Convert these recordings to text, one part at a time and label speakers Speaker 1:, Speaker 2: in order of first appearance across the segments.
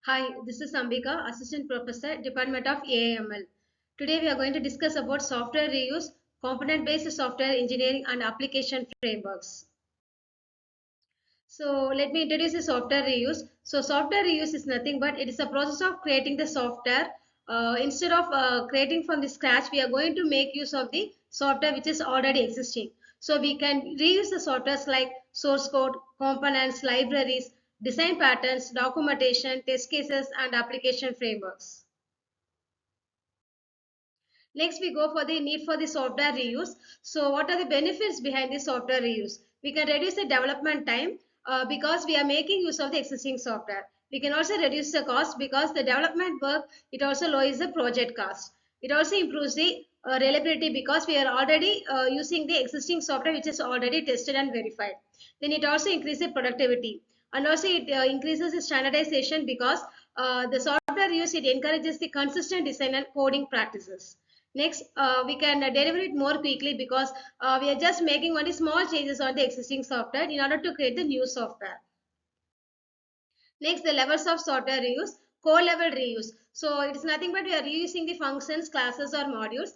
Speaker 1: Hi, this is Ambika, Assistant Professor, Department of AIML. Today we are going to discuss about software reuse, component-based software engineering and application frameworks. So let me introduce the software reuse. So software reuse is nothing but it is a process of creating the software. Instead of creating from the scratch, we are going to make use of the software which is already existing. So we can reuse the softwares like source code, components, libraries, design patterns, documentation, test cases, and application frameworks. Next, we go for the need for the software reuse. So what are the benefits behind the software reuse? We can reduce the development time because we are making use of the existing software. We can also reduce the cost because the development work, it also lowers the project cost. It also improves the reliability because we are already using the existing software which is already tested and verified. Then it also increases the productivity, and also it increases the standardization because the software use, it encourages the consistent design and coding practices. Next, we can deliver it more quickly because we are just making only small changes on the existing software in order to create the new software. Next, the levels of software reuse. Core level reuse. So it's nothing but we are reusing the functions, classes, or modules.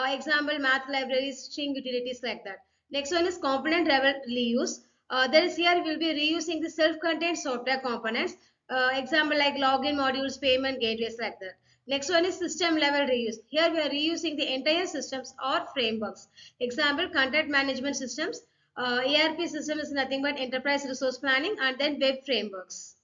Speaker 1: Example, math libraries, string utilities, like that. Next one is component level reuse. That is, here we will be reusing the self-contained software components. Example like login modules, payment gateways, like that. Next one is system level reuse. Here we are reusing the entire systems or frameworks. Example, content management systems. ERP system is nothing but enterprise resource planning, and then web frameworks.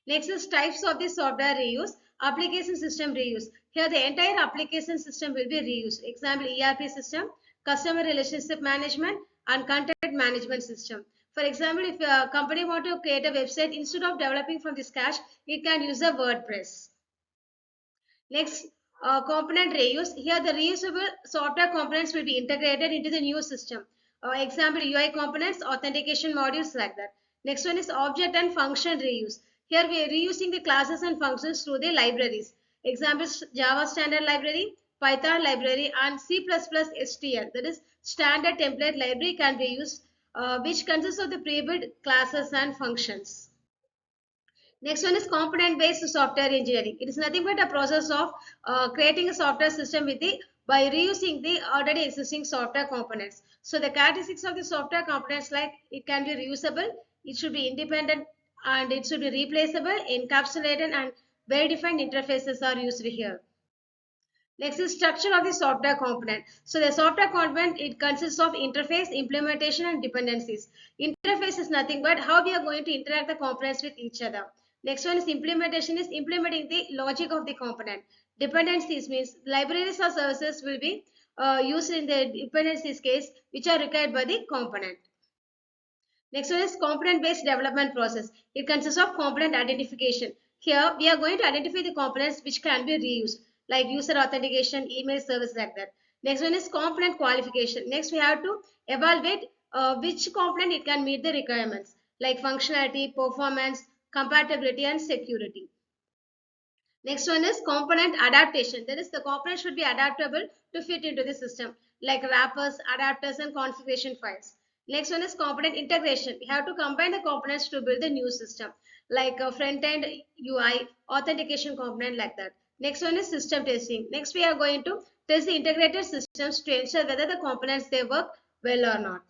Speaker 1: Next is types of the software reuse. Application system reuse. Here the entire application system will be reused. Example, ERP system, customer relationship management, and content management system. For example, if a company want to create a website, instead of developing from the scratch, it can use a WordPress. Next, component reuse. Here the reusable software components will be integrated into the new system. Example, UI components, authentication modules, like that. Next one is object and function reuse. Here we are reusing the classes and functions through the libraries. Examples, Java standard library, Python library, and C++ STL. That is standard template library can be used, which consists of the pre-built classes and functions. Next one is component-based software engineering. It is nothing but a process of creating a software system by reusing the already existing software components. So the characteristics of the software components, like it can be reusable, it should be independent, and it should be replaceable, encapsulated, and well-defined interfaces are used here. Next is structure of the software component. So the software component, it consists of interface, implementation, and dependencies. Interface is nothing but how we are going to interact the components with each other. Next one is implementation, is implementing the logic of the component. Dependencies means libraries or services will be used in the dependencies case which are required by the component. Next one is component-based development process. It consists of component identification. Here we are going to identify the components which can be reused, like user authentication, email service, like that. Next one is component qualification. Next we have to evaluate which component it can meet the requirements, like functionality, performance, compatibility, and security. Next one is component adaptation. That is, the component should be adaptable to fit into the system, like wrappers, adapters, and configuration files. Next one is component integration. We have to combine the components to build the new system, like a front-end UI, authentication component, like that. Next one is system testing. Next, we are going to test the integrated systems to ensure whether the components they work well or not.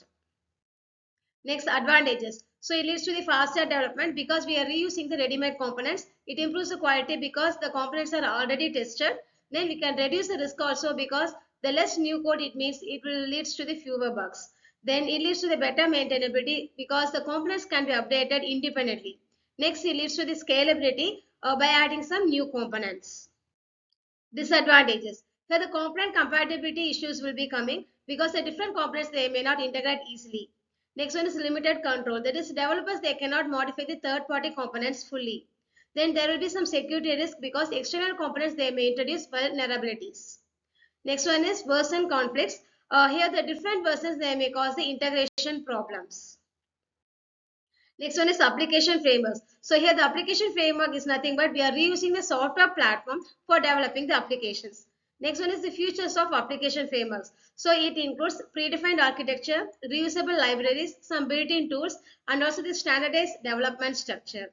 Speaker 1: Next, advantages. So it leads to the faster development because we are reusing the ready-made components. It improves the quality because the components are already tested. Then we can reduce the risk also because the less new code it means it will leads to the fewer bugs. Then it leads to the better maintainability because the components can be updated independently. Next, it leads to the scalability by adding some new components. Disadvantages. Here the component compatibility issues will be coming because the different components they may not integrate easily. Next one is limited control. That is, developers they cannot modify the third-party components fully. Then there will be some security risk because external components they may introduce vulnerabilities. Next one is version conflicts. Here the different versions they may cause the integration problems. Next one is application frameworks. So here the application framework is nothing but we are reusing the software platform for developing the applications. Next one is the features of application frameworks. So it includes predefined architecture, reusable libraries, some built-in tools, and also the standardized development structure.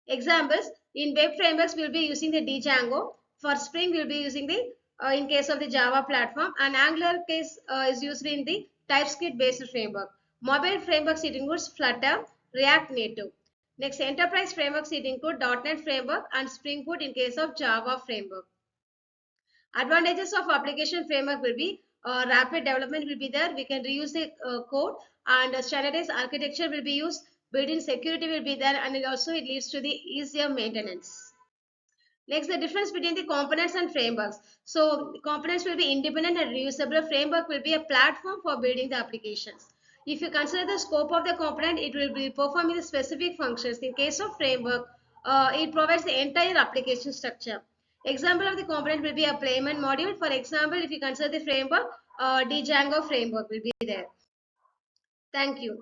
Speaker 1: Examples, in web frameworks, we'll be using the Django. For Spring, we'll be using the, in case of the Java platform, and Angular case is used in the TypeScript based framework. Mobile frameworks, it includes Flutter, React Native. Next, enterprise frameworks, it include .NET framework and Spring Boot in case of Java framework. Advantages of application framework will be rapid development will be there. We can reuse the code, and standardized architecture will be used. Built-in security will be there, and also it leads to the easier maintenance. Next, the difference between the components and frameworks. So, components will be independent and reusable. Framework will be a platform for building the applications. If you consider the scope of the component, it will be performing the specific functions. In case of framework, it provides the entire application structure. Example of the component will be a payment module. For example, if you consider the framework, Django framework will be there. Thank you.